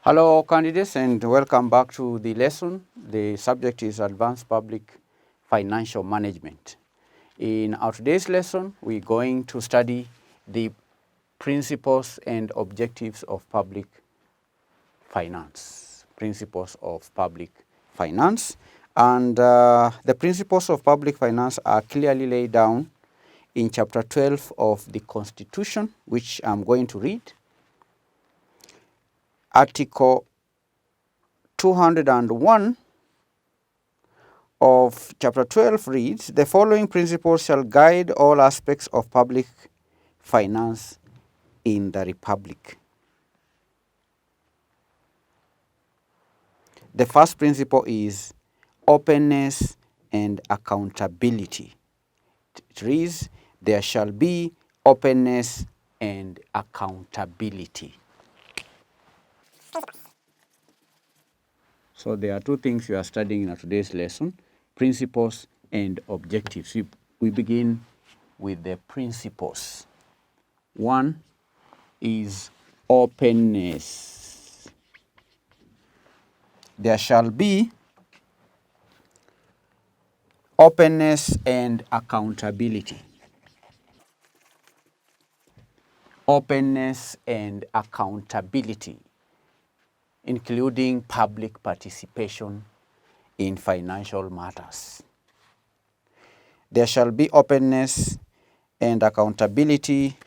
Hello candidates, and welcome back to the lesson. The subject is Advanced Public Financial Management. In our today's lesson, we're going to study the principles and objectives of public finance. Principles of public finance. And the principles of public finance are clearly laid down in chapter 12 of the Constitution, which I'm going to read. Article 201 of chapter 12 reads, "The following principles shall guide all aspects of public finance in the Republic." The first principle is openness and accountability. It reads, "There shall be openness and accountability." So there are two things we are studying in today's lesson, principles and objectives. We begin with the principles. One is openness. There shall be openness and accountability. Openness and accountability, including public participation in financial matters. There shall be openness and accountability,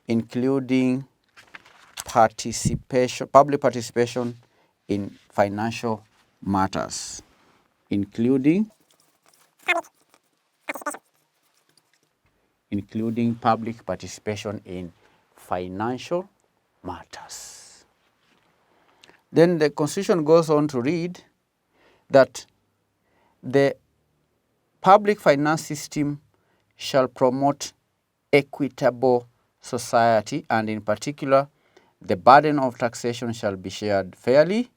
including public participation in financial matters. Including public participation in financial matters. Then the Constitution goes on to read that the public finance system shall promote equitable society, and in particular, the burden of taxation shall be shared fairly,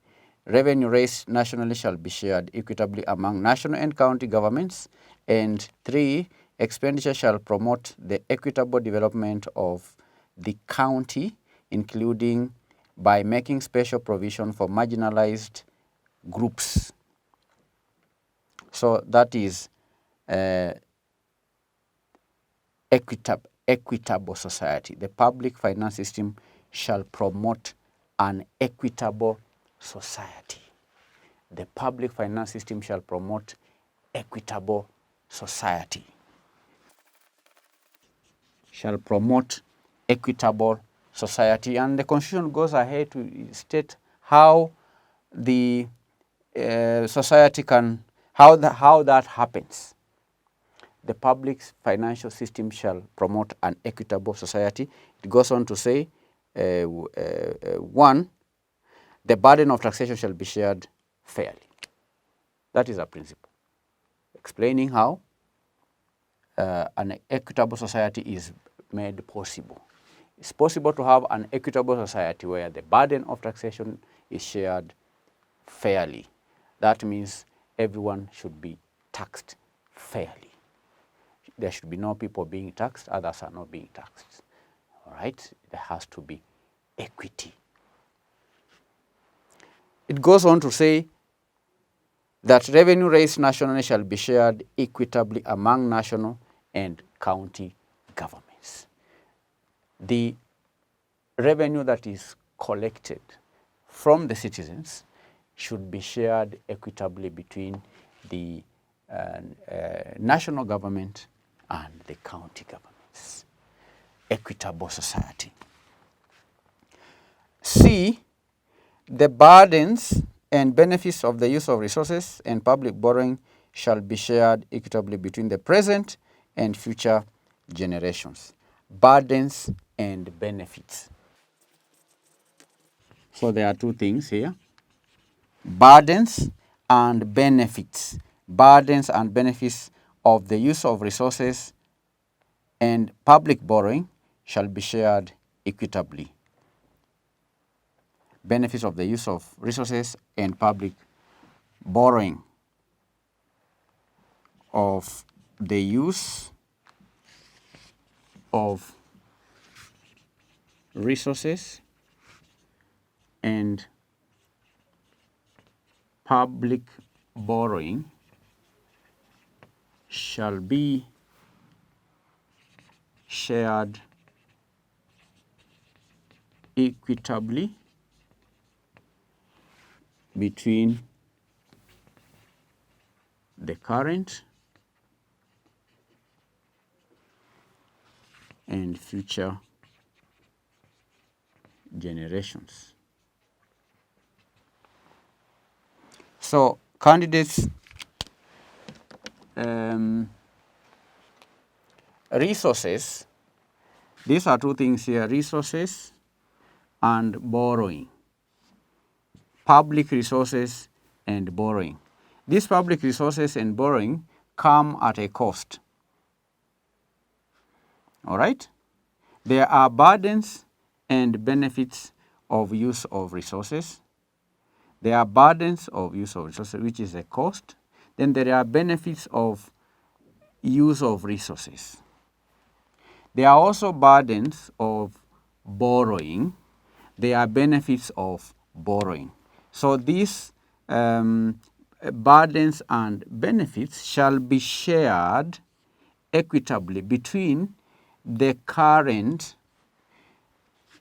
revenue raised nationally shall be shared equitably among national and county governments, and 3, expenditure shall promote the equitable development of the county, including by making special provision for marginalized groups. So that is equitable society. The public finance system shall promote an equitable society. The public finance system shall promote equitable society. Shall promote equitable society. And the Constitution goes ahead to state how the society can, how that happens. The public financial system shall promote an equitable society. It goes on to say, 1, the burden of taxation shall be shared fairly. That is a principle, explaining how an equitable society is made possible. It's possible to have an equitable society where the burden of taxation is shared fairly. That means everyone should be taxed fairly. There should be no people being taxed, others are not being taxed. All right? There has to be equity. It goes on to say that revenue raised nationally shall be shared equitably among national and county governments. The revenue that is collected from the citizens should be shared equitably between the national government and the county governments. Equitable society. C, the burdens and benefits of the use of resources and public borrowing shall be shared equitably between the present and future generations. Burdens and benefits. So there are two things here. Burdens and benefits. Burdens and benefits of the use of resources and public borrowing shall be shared equitably. Benefits of the use of resources and public borrowing of the use of resources and public borrowing shall be shared equitably between the current and future generations. So, candidates, resources, these are two things here, resources and borrowing. Public resources and borrowing. These public resources and borrowing come at a cost. All right? There are burdens and benefits of use of resources. There are burdens of use of resources, which is a cost. Then there are benefits of use of resources. There are also burdens of borrowing. There are benefits of borrowing. So these burdens and benefits shall be shared equitably between the current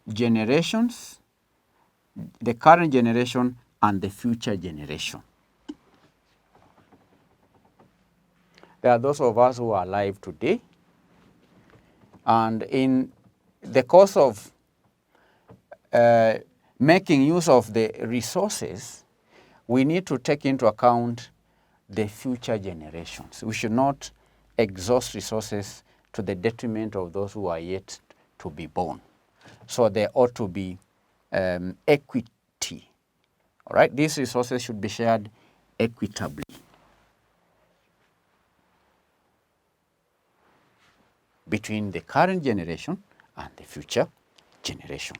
generations, the current generation and the future generation. There are those of us who are alive today, and in the course of making use of the resources, we need to take into account the future generations. We should not exhaust resources to the detriment of those who are yet to be born. So there ought to be equity. All right, these resources should be shared equitably. Between the current generation and the future generation.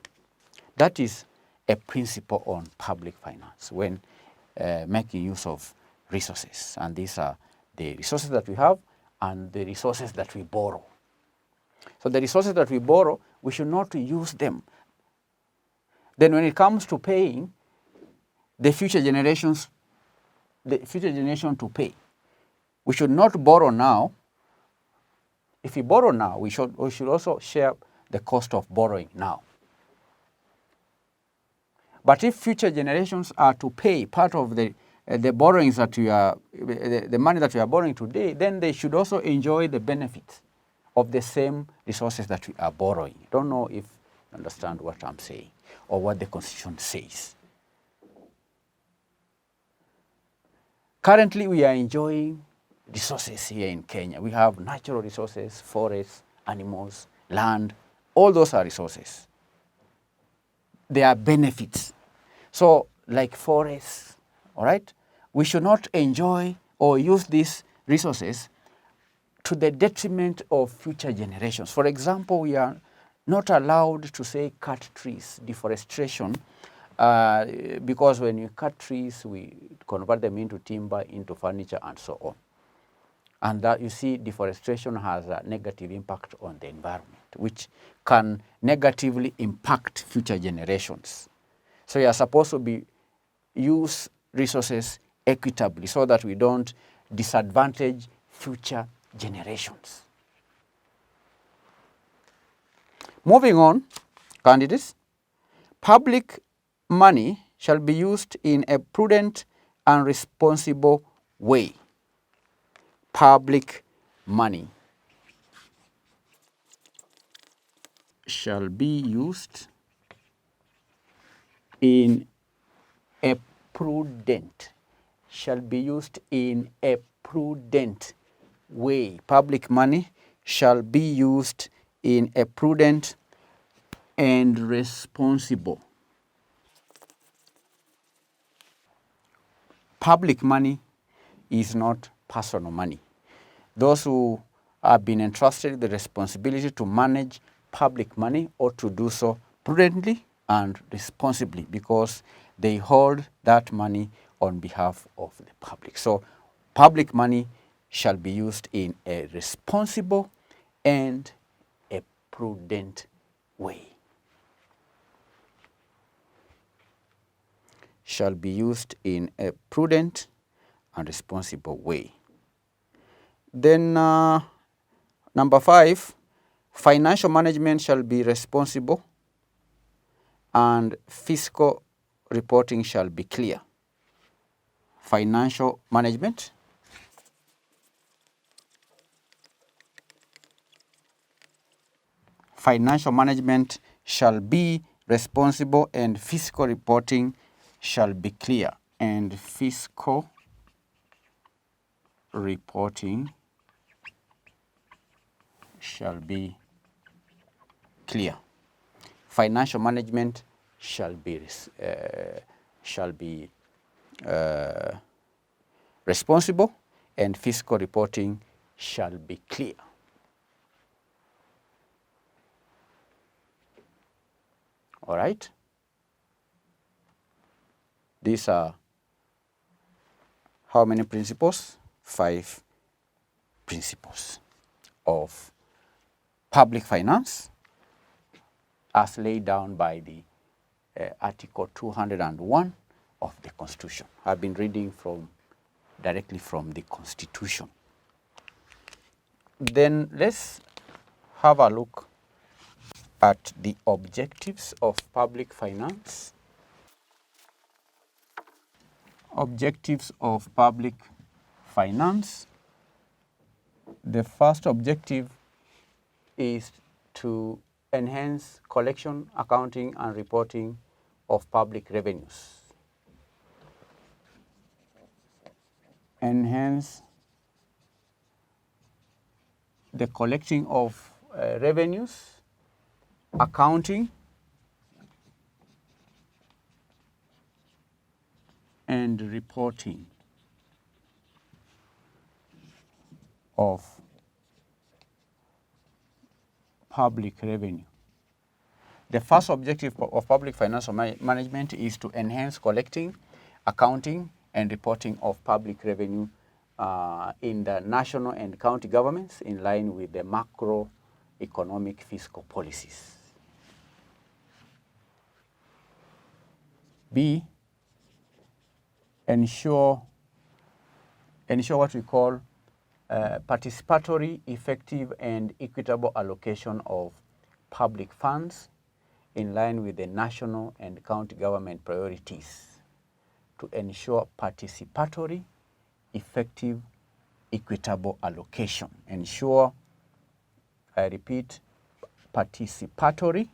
That is a principle on public finance when making use of resources. And these are the resources that we have and the resources that we borrow. So the resources that we borrow, we should not use them. Then when it comes to paying, the future generation to pay, we should not borrow now. If we borrow now, we should also share the cost of borrowing now. But if future generations are to pay part of the borrowings that we are, the money that we are borrowing today, then they should also enjoy the benefits of the same resources that we are borrowing. I don't know if you understand what I'm saying or what the Constitution says. Currently, we are enjoying resources here in Kenya. We have natural resources, forests, animals, land. All those are resources. They are benefits. So, like forests, all right, we should not enjoy or use these resources to the detriment of future generations. For example, we are not allowed to say cut trees, deforestation, because when you cut trees, we convert them into timber, into furniture, and so on. And that, you see, deforestation has a negative impact on the environment, which can negatively impact future generations. So you are supposed to use resources equitably so that we don't disadvantage future generations. Moving on, candidates, public money shall be used in a prudent and responsible way. Public money shall be used in a prudent way. Public money shall be used in a prudent and responsible. Public money is not personal money. Those who have been entrusted the responsibility to manage public money ought to do so prudently and responsibly because they hold that money on behalf of the public. So public money shall be used in a responsible and a prudent way. shall be used in a prudent and responsible way. Then number 5, financial management shall be responsible and fiscal reporting shall be clear. Financial management. Financial management shall be responsible and fiscal reporting shall be clear. And fiscal reporting shall be clear. Financial management shall be responsible and fiscal reporting shall be clear. All right? These are how many principles? 5 principles of public finance as laid down by the Article 201 of the Constitution. I've been reading directly from the Constitution. Then let's have a look at the objectives of public finance. Objectives of public finance. The first objective is to enhance collection, accounting, and reporting of public revenues. Enhance the collecting of revenues, accounting, and reporting of public revenue. The first objective of public financial management is to enhance collecting, accounting, and reporting of public revenue in the national and county governments in line with the macroeconomic fiscal policies. B, ensure what we call participatory, effective, and equitable allocation of public funds in line with the national and county government priorities to ensure participatory, effective, equitable allocation. Ensure, I repeat, participatory,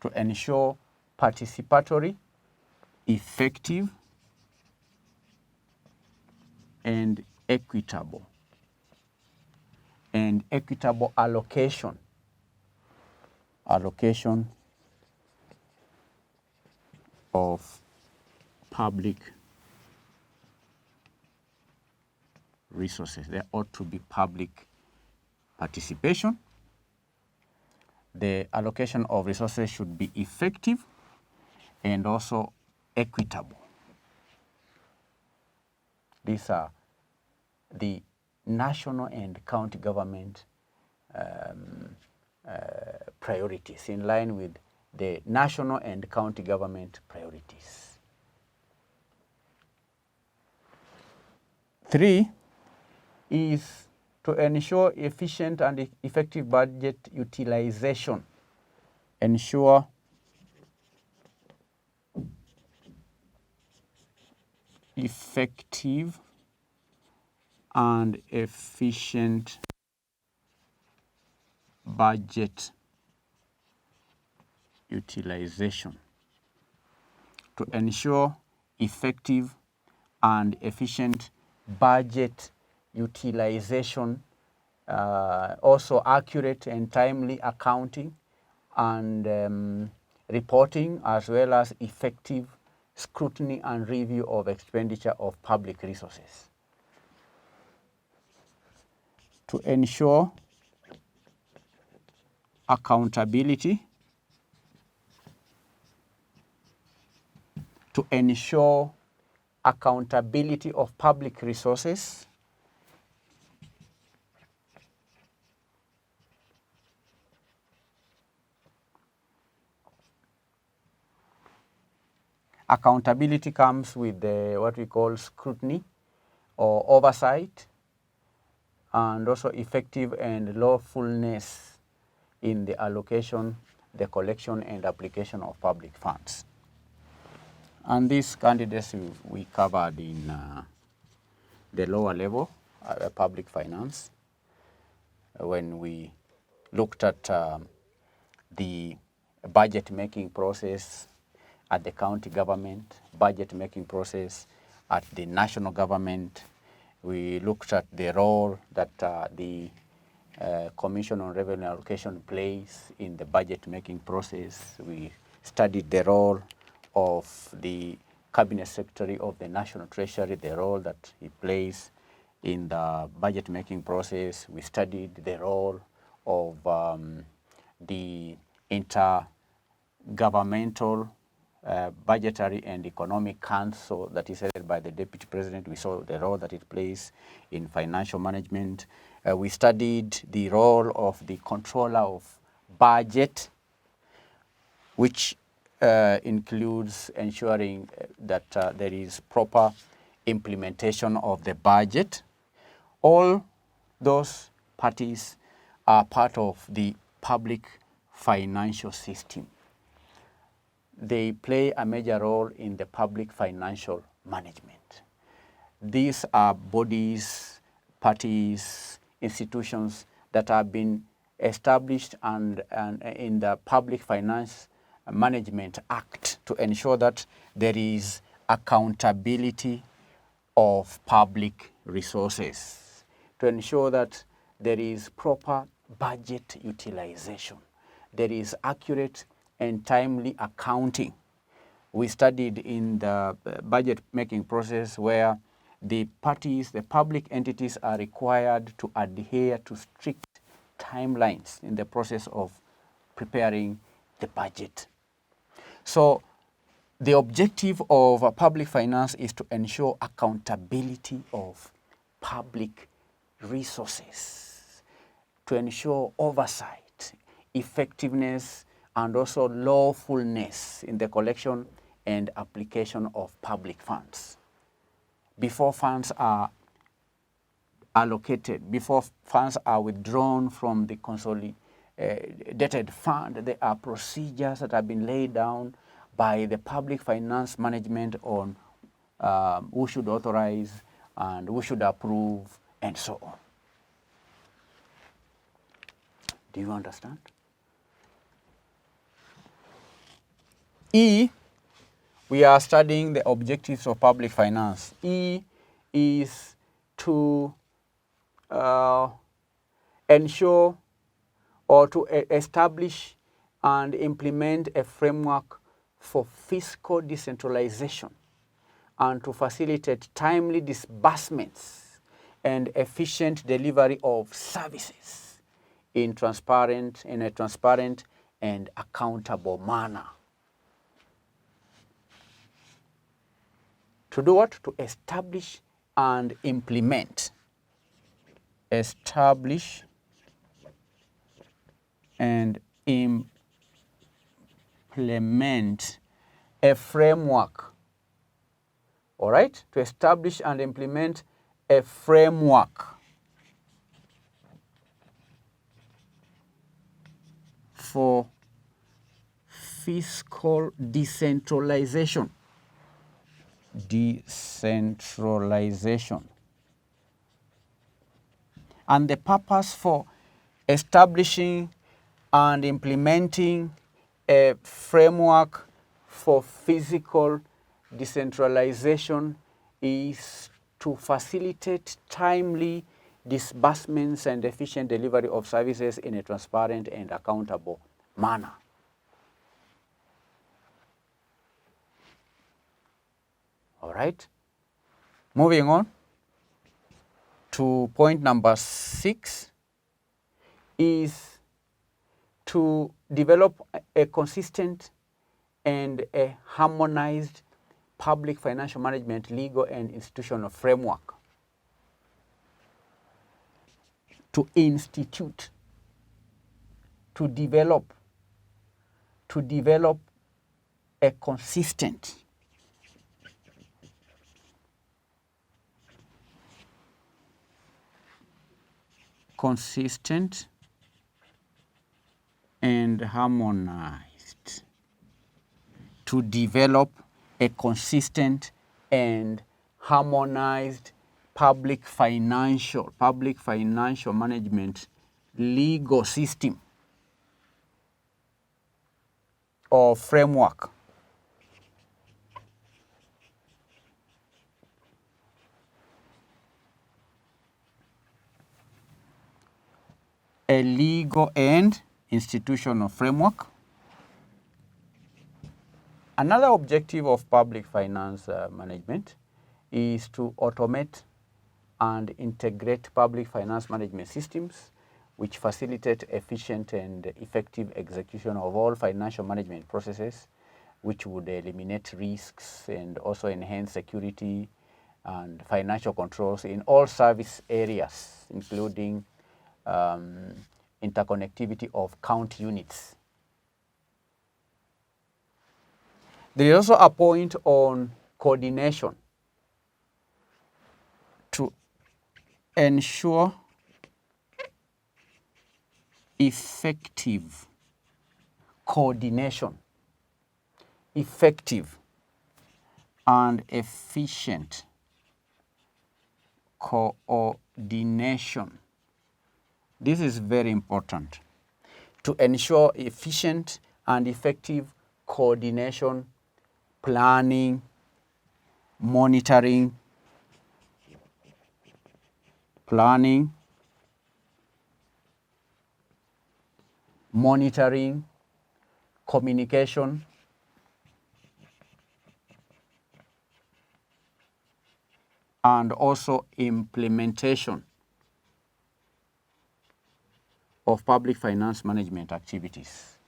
to ensure participatory, effective, and equitable allocation of public resources. There ought to be public participation. The allocation of resources should be effective and also equitable. These are the national and county government priorities in line with the national and county government priorities. 3 is to ensure efficient and effective budget utilization. Ensure effective and efficient budget utilization. To ensure effective and efficient budget utilization, also accurate and timely accounting and reporting, as well as effective scrutiny and review of expenditure of public resources. To ensure accountability, of public resources, Accountability comes with what we call scrutiny or oversight, and also effective and lawfulness in the allocation, the collection and application of public funds. And these candidates we covered in the lower level, public finance, when we looked at the budget making process at the county government, budget making process at the national government. We looked at the role that the Commission on Revenue Allocation plays in the budget making process. We studied the role of the Cabinet Secretary of the National Treasury, the role that he plays in the budget making process. We studied the role of the intergovernmental budgetary and economic council that is headed by the Deputy President. We saw the role that it plays in financial management. We studied the role of the controller of budget, which includes ensuring that there is proper implementation of the budget. All those parties are part of the public financial system. They play a major role in the public financial management. These are bodies, parties, institutions that have been established and in the Public Finance Management Act to ensure that there is accountability of public resources, to ensure that there is proper budget utilization, there is accurate and timely accounting. We studied in the budget making process where the parties, the public entities are required to adhere to strict timelines in the process of preparing the budget. So the objective of public finance is to ensure accountability of public resources, to ensure oversight, effectiveness, and also lawfulness in the collection and application of public funds. Before funds are allocated, before funds are withdrawn from the consolidated fund, there are procedures that have been laid down by the public finance management on who should authorize and who should approve and so on. Do you understand? E, we are studying the objectives of public finance. E is to ensure or to establish and implement a framework for fiscal decentralization and to facilitate timely disbursements and efficient delivery of services in a transparent and accountable manner. To do what? To establish and implement. Establish and implement a framework. All right? To establish and implement a framework for fiscal decentralization. Decentralization. And the purpose for establishing and implementing a framework for fiscal decentralization is to facilitate timely disbursements and efficient delivery of services in a transparent and accountable manner. All right. Moving on to point number 6 is to develop a consistent and a harmonized public financial management legal and institutional framework. To institute, to develop a consistent consistent and harmonized. To develop a consistent and harmonized public financial management legal system or framework. A legal and institutional framework. Another objective of public finance management is to automate and integrate public finance management systems which facilitate efficient and effective execution of all financial management processes, which would eliminate risks and also enhance security and financial controls in all service areas, including interconnectivity of count units. There is also a point on coordination to ensure effective coordination, effective and efficient coordination. This is very important. To ensure efficient and effective coordination, planning, monitoring, communication, and also implementation of public finance management activities.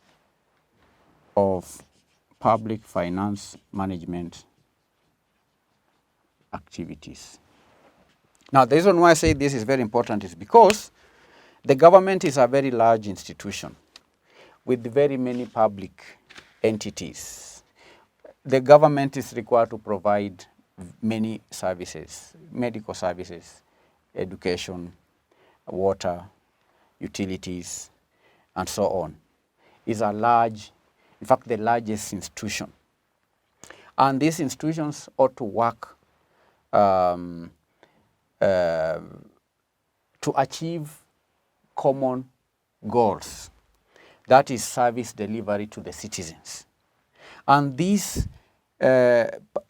Now, the reason why I say this is very important is because the government is a very large institution with very many public entities. The government is required to provide many services, medical services, education, water, utilities, and so on. Is a large, in fact, the largest institution. And these institutions ought to work to achieve common goals. That is service delivery to the citizens. And these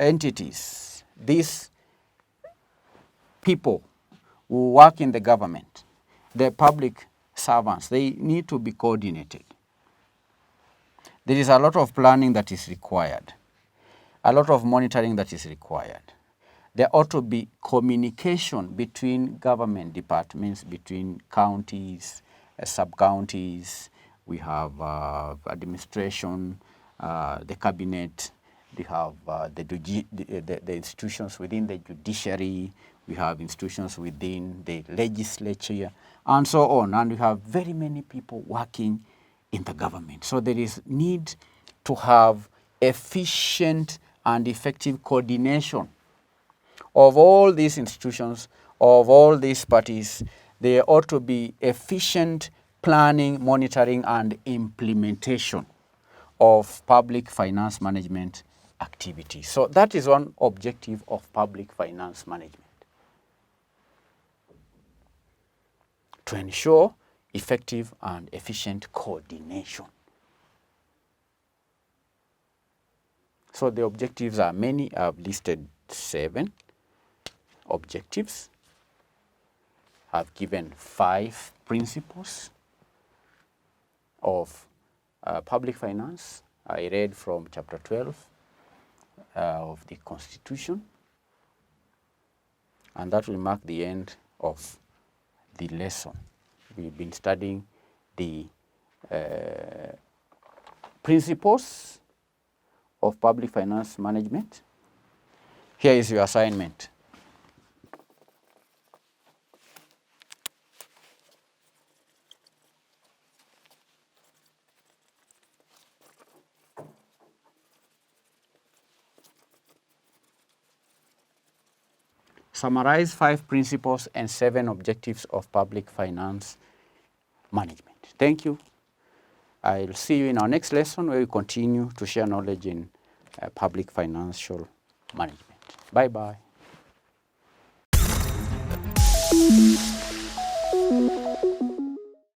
entities, these people who work in the government, the public servants, they need to be coordinated. There is a lot of planning that is required, a lot of monitoring that is required. There ought to be communication between government departments, between counties, sub-counties. We have administration, the cabinet. We have the institutions within the judiciary. We have institutions within the legislature, and so on. And we have very many people working in the government. So there is need to have efficient and effective coordination of all these institutions, of all these parties. There ought to be efficient planning, monitoring, and implementation of public finance management activities. So that is one objective of public finance management, to ensure effective and efficient coordination. So the objectives are many. I've listed 7 objectives. I've given 5 principles of public finance. I read from chapter 12 of the Constitution, and that will mark the end of the lesson. We've been studying the principles of public finance management. Here is your assignment. summarize 5 principles and 7 objectives of public finance management. Thank you. I'll see you in our next lesson where we continue to share knowledge in public financial management. Bye-bye.